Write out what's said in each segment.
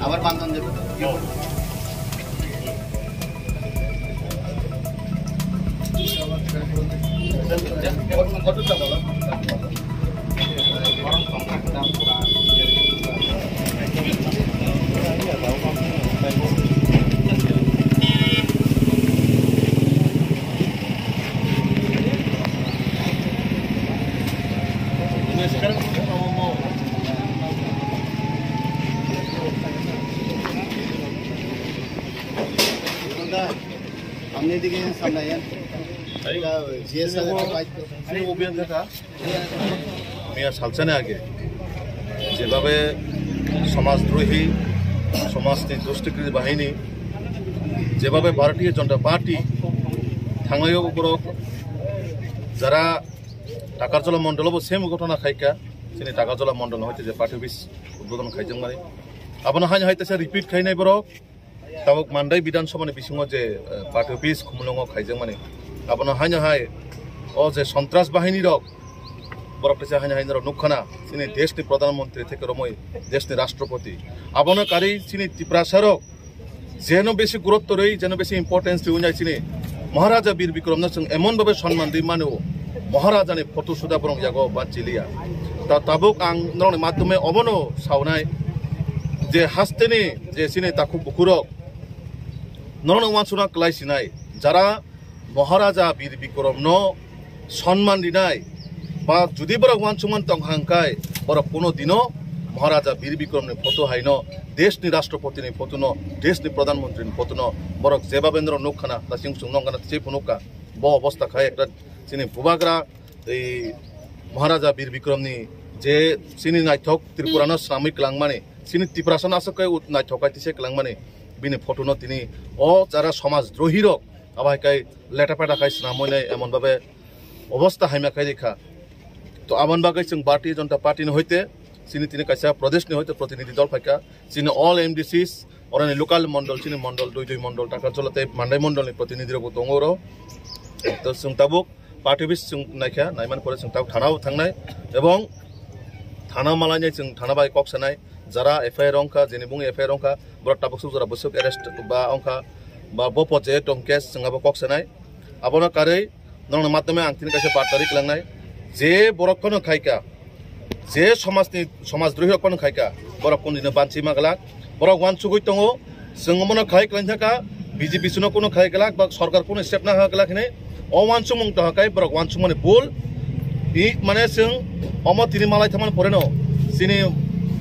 আবার বান্ধন দেবে কতটা বলো গরম সংখ্যাটা পুরা हमने दिखे सामने यार मिया सालसाने आगे जेबाबे समाजद्रोही समाजनि दुष्टिकृत बाहिनी जेबाबे भारतीय जनता पार्टी थांनाय उपरक जरा टाकारजला मंडलबो सेम घटना खायका जोंनि टाकारजला मंडल हयतो जे पार्टी अफिस उद्बोधन खायजों माने आबनो हाय हायतासे रिपिट खायनाय बरक ताबक मानदाय विधानसभानि बिसिङाव जे पार्टी अफिस खुमलङाव खायजों माने आबनो हाय हाय ओ जे सन्त्रास बाहिनी रक बरकसे हाय हाय नुखाना जोंनि देशनि प्रधानमन्त्री থেকে रमै देशनि राष्ट्रपति आबनो कारि जोंनि त्रिपुरासारक जेन बेसि गुरुत्व रही जेन बेसि इम्पोर्टेन्स दिउनाय जोंनि महाराजा वीर विक्रमनो जों एमन भाबे सन्मान दै मानो महाराजानि फटो सुदा बरं जागो बाचिलिया ता ताबुक आं नरनि माध्यमे अबनो सावनाय जे हास्तेनि जे सिने ताखु बुकुरक नरन वानसुना क्लाइसिनाय जारा महाराजा वीर विक्रमनो सम्मान दिनाय बा जुदि बरक वानसुमान तंहांकाय बरक कोनो दिनो महाराजा वीर विक्रमनि फटो हायनो देशनि राष्ट्रपतिनि फटोनो देशनि प्रधानमन्त्रिनि फटोनो बरक जेबाबेन्द्र नुखाना दासिं सुंनंगाना सेफुनुका ब अवस्था खाय एकटा सिनि बुबाग्रा ए महाराजा वीर विक्रमनि जे सिनि नायथक त्रिपुरानो सामिक लांमाने सिनि त्रिपुरासन आसकाय नायथकाय तिसे लांमाने बिनि फटोनो तिनि अ जारा समाजद्रोही रक आबायकाय लेटापेटा खाय स्नामयनाय एमन भाबे अवस्था हायमाखाय रेखा तो आमन बागै जों भारतीय जनता पार्टी हयते सिनि तिनि कायसा प्रदेशनि हयते प्रतिनिधि दल फायका सिनि ऑल एमडीसीस अरानि लोकाल मंडल सिनि मंडल दुई मंडल टाकारजलाते मानदाय मंडलनि प्रतिनिधि रक दङरो तो जों ताबुक पार्टी अफिस जों नायखा नायमान परे जों ताबुक थानाव थांनाय एवं थाना मालायनाय जों थाना बाय कक्सानाय जरा एफआईआर अंका जेनि बुङो एफआईआर अंका बर ताबुक जरा बसुक अरेस्ट बा अंका बा बपजे टंकेस जोंहाबो कक्सानाय आबनो कारै नरन माध्यमे आं तिनि कायसा 5 तारिख लांनाय जे बरकखौनो खायका जे समाजद्रोहीखौनो खायका बरक कोनदिनो बानसि मागलाक बरक वान सुगै दङ जों मनो खाय क्लाइनथाका बीजेपी सुनो कोनो खाय गलाक बा सरकार कोनो स्टेप ना हागलाक ने अ वान सुमुं तहाकाय बरक वान सुमने बुल इ माने जों अम तिनि मालाय थामान परेनो सिनि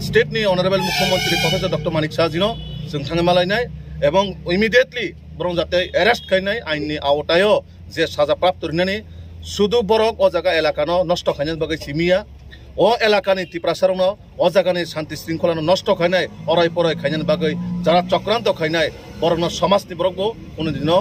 स्टेटनि अनारेबल मुख्यमंत्री प्रोफेसर डॉक्टर मानिक साजिनो जों थाङै मालायनाय एवं इमिडिएटली बरं जाते अरेस्ट खायनाय आइननि आवतायाव जे साजा प्राप्त रिनानि सुदु बरक अ जागा एलाकानो नष्ट खायनाय बागै सिमिया अ एलाकानि त्रिपुरासारनो अ जागानि शान्ति शृंखलानो नष्ट खायनाय अराय पराय खायनाय बागै जारा चक्रान्त खायनाय बरनो समाजनि बरकबो कोनो दिनो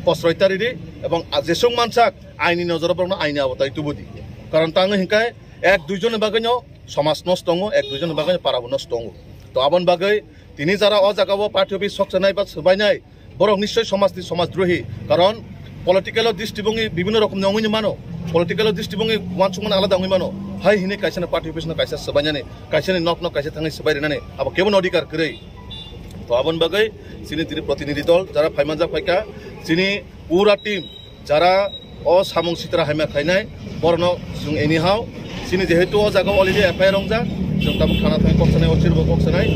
कसरयतारिरि एवं जेसुं मानसाक आइननि नजर बरनो आइननि आवताय तुबुदि कारण ताङो हिंकाय एक दुइजन बागैनो समाज नष्ट दङ एक दुइजन बागै पाराबो नष्ट दङ तो आबन बागै तिनि जारा अ जागाव पार्टी अफिस सकसानाय बा सबायनाय बरक निश्चय समाजनि समाजद्रोही कारण পলিটিক্যাল দৃষ্টিভঙ্গি বিভিন্ন রকম নঙ্গি মানো পলিটিক্যাল দৃষ্টিভঙ্গি ওয়ানসুমান আলাদা নঙ্গি মানো হাই হিনে কাইসানা পার্টি অফিসनो কাইसा सबायनानै काइसानि नक काइसा थाङै सबायनानै अब केबन अधिकार करै तो आबन बागै सिनि तिनि प्रतिनिधि दल जारा फाइमानजा फाइका सिनि पूरा टीम जारा अ सामुं सित्रा हाइमा खायनाय बरनो जों एनि हाव सिनि जेहेतु अ जागा अलरेडि एफआईआर रंजा जों ताबो थाना थाङै कक्सनाय अचिरबो कक्सनाय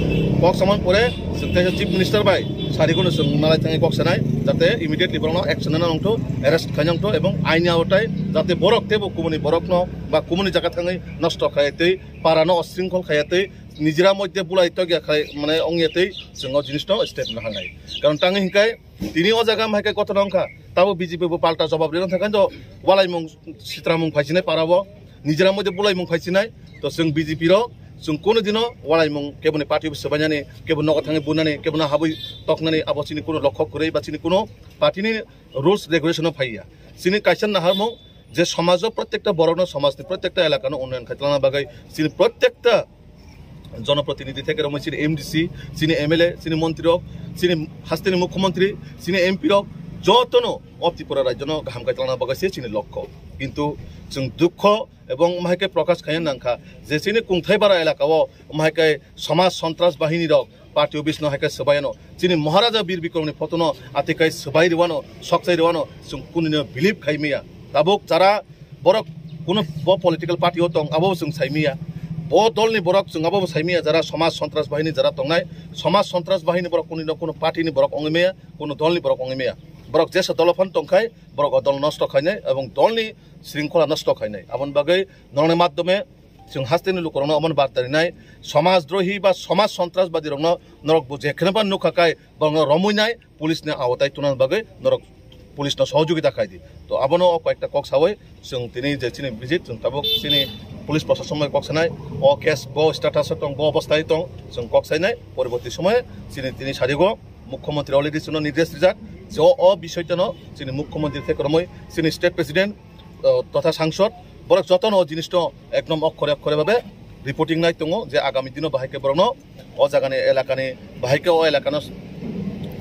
कक्समान परे जों ताय चीफ मिनिस्टार बाय सारिखौनो जों नालाय थाङै कक्सनाय जाते इमिडिएटलि बरनो एक्शन नांगौ अरेस्ट खायनांगौ एबं आइनि आवताय जाते बरक तेबो कुमुनि बरकनो बा कुमुनि जागा थाङै नष्ट खायतै पारानो अशृंखल खायतै निजरा मध्य बुलाई तो गया खाय माने अंगियतै जों जिनिसनो स्टेप ना हानाय कारण ताङै हिकाय तिनि अ जागा मायकाय कत नंखा ताबो बीजेपी बो पाल्टा जवाब देनो थाखाय तो वालाय मुं सित्रा मुं फाइसिनाय पाराबो निजरा मध्य बुलाई मुं फाइसिनाय तो जों बीजेपी रो जों कोनो दिनो वालाय मुं केबने पार्टी सबायनानै केबन नग थाङै बुनानै केबन हाबै तकनानै आबो सिनि कोनो लक्ष्य करै बा सिनि कोनो पार्टीनि रुल्स रेगुलेशन फाइया सिनि काइसन नाहारमु जे समाजो प्रत्येकटा बरनो समाजनि प्रत्येकटा एलाकानो उन्नयन खायतलाना बागै सिनि प्रत्येकटा जनप्रतिनिधि থেকে রকম সিনি এমডিসি সিনি এমএলএ সিনি মন্ত্রী সিনি হাস্তিনি মুখ্যমন্ত্রী সিনি এমপি যতনো অতিপুরা রাজ্যনো গাহাম কাইতলানা বাগাইছে সিনি লক্ষ্য কিন্তু जों দুঃখ এবং মাহাকে প্রকাশ খায়ন নাংখা যে সিনি কুংথাইবারা এলাকাও মাহাকে সমাজ সন্ত্রাস বাহিনী রক পার্টি অফিস নহাকে সবাইনো সিনি মহারাজা বীর বিক্রমনি ফতনো আতিকাই সবাই রিওয়ানো সকসাই রিওয়ানো जों কুনিনো বিলিভ খাইমিয়া তাবক যারা বড় কোন পলিটিক্যাল পার্টি হতং আবো जों সাইমিয়া ও দলনি বরক जोंआबो साइमिया जरा समाज सन्त्रास बाहिनी जरा तंनाय समाज सन्त्रास बाहिनी बरक कोनो पार्टीनि बरक अंगिमेया कोनो दलनि बरक अंगिमेया बरक जेसा दलफान तंखाय बरक दल नष्ट खायनाय एवं दलनि शृंखला नष्ट खायनाय आबन बागै नरनि माध्यमे जों हास्तेनि लुकरनो अमन बार्तारिनाय समाजद्रोही बा समाज सन्त्रासबादी रंनो नरक जेखेनबा नुखाकाय बरनो रमुइनाय पुलिसनि आवताय तुनान बागै नरक पुलिसनो सहयोगिता खायदि तो आबनो कयेकटा कक्सावै जों दिनै जे सिनि भिजिट जों ताबक सिनि पुलिस प्रशासन कक्सानाय अ केस ब स्टेटास दं ब अवस्थाय दं जों कक्सायनाय परवर्ती समय सिनि दिनै सारिगो मुख्यमंत्री अलरेडि जोंनो निर्देश रिजाक जो अ बिषयतनो सिनि मुख्यमंत्री थेकरमै सिनि स्टेट प्रेसिडेंट तथा सांसद बरक जतनो जिनिसनो एकदम अक्षरे अक्षरे भाबे रिपोर्टिं नाय दङ जे आगामी दिनो बाहायके बरनो अ जागानि एलाकानि बाहायके अ एलाकानो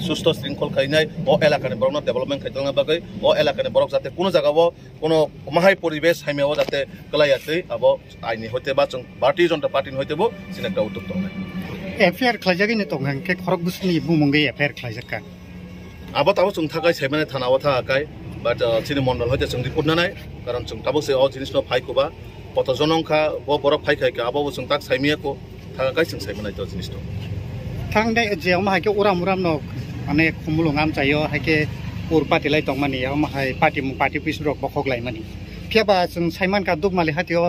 सुस्थ शृंखल खायनाय अ एलाकानि बरनो डेभलपमेंट खायतलाना बागै अ एलाकानि बरक जाते कोनो जागाव कोनो माहाय परिवेश हाइमाव जाते कलायातै आबो आइनि होते बा जों भारतीय जनता पार्टीनि होतेबो सिनेक्टा उद्योग दं एफआईआर खालायजागिनि दं के खरक बुसनि बुमुंगै एफआईआर खालायजाका आबो ताबो जों थाखाय साइमाने थानाव थाखाय बाट सिनि मंडल होते जों रिपोर्ट नानाय कारण जों ताबो से अ जिनिसनो फाइकोबा पत जनंखा ब बरक फाइखायका आबो जों ताक साइमियाको थाखाय जों साइमाने त जिनिसनो थांदे जेयाव माहायके उराम उराम न माने खुमुलुं आम जायो हायके उर पार्टीलाय दं माने याव माहाय पार्टी पिस रक बखगलाय माने फियाबा जों साइमान का दुगमालि हातियो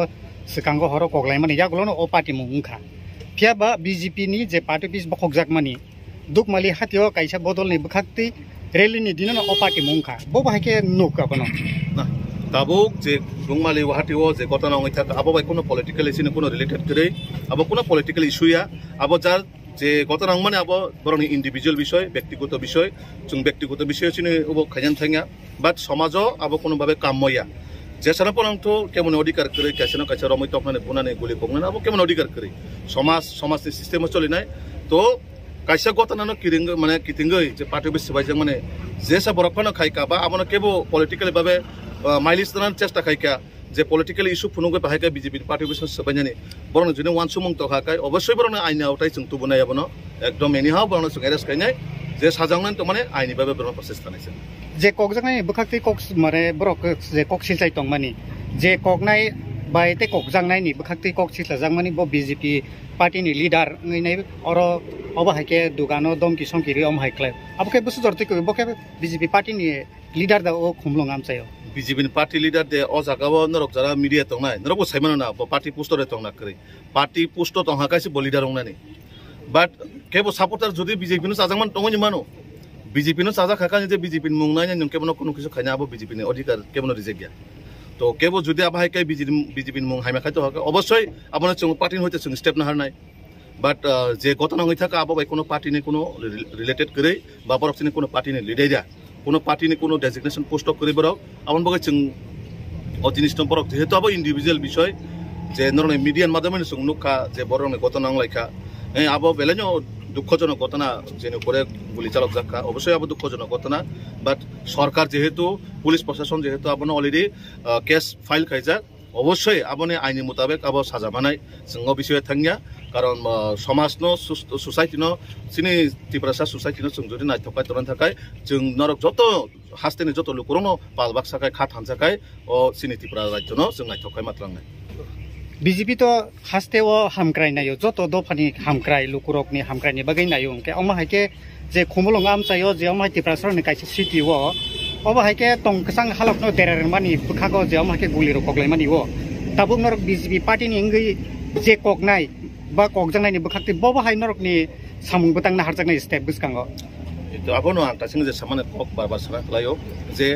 सिकांगो हर कगलाय माने यागलनो अ पार्टी मुंखा फियाबा बीजेपी नि जे पार्टी पिस बखगजाक माने दुगमालि हातियो काइसा बदल नि बखाक्ति रैली नि दिनो अ पार्टी मुंखा बो बाहायके नुका बनो ना ताबुक जे दुगमालि हातियो जे गतना ngै थाक आबो बाय कोनो पॉलिटिकल इशू कोनो रिलेटेड करे आबो कोनो पॉलिटिकल इशूया आबो जार जे गतना माने आबो बरनि इंडिविजुअल विषय व्यक्तिगत विषय जों व्यक्तिगत विषय सिनि ओबो खायजान थाङा बाट समाजो आबो कोनो भाबे काममया जेसाना पनंथ केमन अधिकार करे केसनो कायसा रमै तकनानै बुनानै गुलि कगनानै आबो केमन अधिकार करे समाजनि सिस्टेम चलिनाय तो कायसा गतनानो किरिंग माने किथिंगै जे पार्टी बे सबायजों माने जेसा बरकफानो खायका बा आबनो केबो पॉलिटिकल भाबे माइलिस तनान चेष्टा खायका जे पॉलिटिकल इशू फुनुगै बाहायका बीजेपी पार्टी बे सबायनानै बरनो जुने वान सुमंग तखाय अवश्य बरनो आइनि आवताय जों तुबुनाय आबनो एकदम एनिहाव बरनो जों एरेस्ट खायनाय जे साजांनानै तो माने आइनि भाबे बरनो प्रसेस थानायसै जे कगजानाय बखाक्ति कक्स माने बरक जे कक्सिल जाय दं माने जे कगनाय बाय ते कगजांनाय नि बखाक्ति कक्सिल जाजां माने ब बीजेपी पार्टी नि लीडर ngैनाय अर अबा हायके दुगानो दमकि संकिरि अम हायख्लाय अबके बुसु जरते को बके बीजेपी पार्टी नि लीडर दा ओ खुमलुं आमचायो बीजेपी पार्टी लीडर दे अ जागाव नरक जरा मीडिया तंनाय नरक साइमानो ना पार्टी पोस्टर तंना करे पार्टी पोस्ट तंहा कायसे ब लीडर अंगनानि बाट केबो सपोर्टर जदि बीजेपी नो साजांमान तंगनि मानो बीजेपी नो साजा खाका जे बीजेपी मुंगनाय न केबो कोनो किसु खायना आबो बीजेपी नि अधिकार केबो रिजेक्ट गया तो केबो जुदि आबा हायके बीजेपी मुंग हायमा खायतो हका अवश्य आबनो जों पार्टी होते जों स्टेप ना हारनाय बाट जे गतना ngै थाका आबो बाय कोनो पार्टी नि कोनो रिलेटेड करे बा बरकसिनि कोनो पार्टी नि लिडाइरा कोनो पार्टी नि कोनो डेजिग्नेशन पोस्ट करे बरक आबन बगै जों अ जिनिसनो बरक जेहेतु आबो इंडिविजुअल विषय जे नरने मीडिया माध्यमे जों नुखा जे बरने गतना लायखा आबो बेलेनो দুঃখজনক ঘটনা যেন করে গুলি চালক যাক্কা অবশ্যই আবার দুঃখজনক ঘটনা বাট সরকার যেহেতু পুলিশ প্রশাসন যেহেতু আপনার অলরেডি কেস ফাইল খাইজাক অবশ্যই আপনি আইনি মোতাবেক আবার সাজা বানাই जों বিষয়ে থাঙ্গিয়া কারণ সমাজ সোসাইটি চিনি ত্রিপুরা সোসাইটি जों যদি নাইথকাই তরণ থাকায় जों নরক যত হাস্তেনি যত লুকুরং পালবাক সাকায় খা থানসাকায় ও চিনি ত্রিপুরা রাজ্য जों নাইথকাই মাত্রাঙ্গাই বিজেপি তো হাস্তেও হামক্রাই নাইও যত দফানি হামক্রাই লুকুরকনি হামক্রাইনি বাগै নাইও ओंके अमा हायके जे खुमुलुं आमचायो जे अमा त्रिपुरा सरनि कायसे सिटिओ अबा हायके तंकसां हालकनो देरारमानि बुखागो जे अमा हायके गुलि रखगलायमानि ओ ताबुक नरक बिजेपि पार्टीनि इंगै जे ककनाय बा ककजांनायनि बुखाक्ति बबा हाय नरकनि सामुं बुतांना हारजांनाय step बुसकांगो itu abono ang tasing je samane kok barbar sara layo je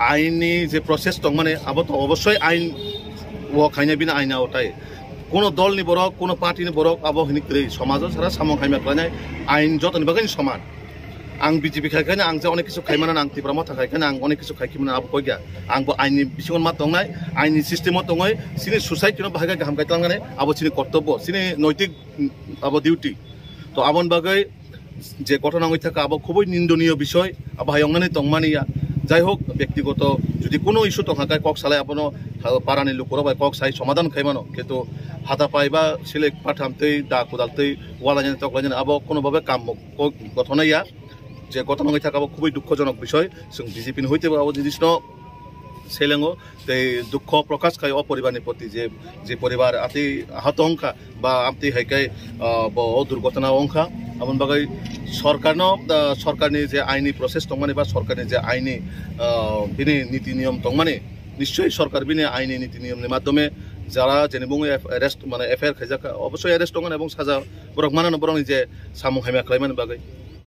aini je process tong mane abo to obossoi ain ও খাইনা বিনা আইনা ওটাই কোনো দল নি বড় কোনো পার্টি নি বড় আবো হিনি করে সমাজ সারা সামং খাইমা খাইনাই আইন যতনি বাগানি সমান আং বিজেপি খাইখানে আং যে অনেক কিছু খাইমানা আং ত্রিপুরা থাকাইখানে আং অনেক কিছু খাইকিমানা আবো কইগা আংবো আইনি বিসিগন মা দংনাই আইনি সিস্টেমও দङै সিনি সোসাইটি नो बाहाय गाहाम गायतलांगाने आबो सिनि कर्तव्य सिनि नैतिक आबो डिउटी तो आबन बागै যে ঘটনা হই থাকা আবো খুবই নিন্দনীয় বিষয় আবো হায়ংনানি দংমানিয়া যাই হোক ব্যক্তিগত যদি কোনো ইস্যু তংহাকায় কক সালাই আপনো পারানি লোকরা বা কক সাই সমাধান খাইমানো কিন্তু হাতা পাইবা সিলেক পাঠামতেই দা কোদালতেই ওয়ালাজানি তকলাজানি আবো কোনোভাবে কাম গঠনাইয়া যে ঘটনা হই থাকা খুবই দুঃখজনক বিষয় जों বিজেপি হইতে আবো নির্দিষ্ট সেলেঙ্গো এই দুঃখ প্রকাশ খাই অপরিবারের প্রতি যে পরিবার আতি আহত অংখা বা আমতি হাইকাই দুর্ঘটনা অংখা এমন বাগাই সরকারনি যে আইনি প্রসেস দংমানে বা সরকারনি যে আইনি বিনি নীতি নিয়ম দংমানে নিশ্চয়ই সরকার বিনি আইনি নীতি নিয়মের মাধ্যমে যারা যেন বুঙে অ্যারেস্ট মানে এফআইআর খাইজাকা অবশ্যই অ্যারেস্ট দংমান এবং সাজা বরক মানানো বরং যে সামু হাইমা খাইমান বাগাই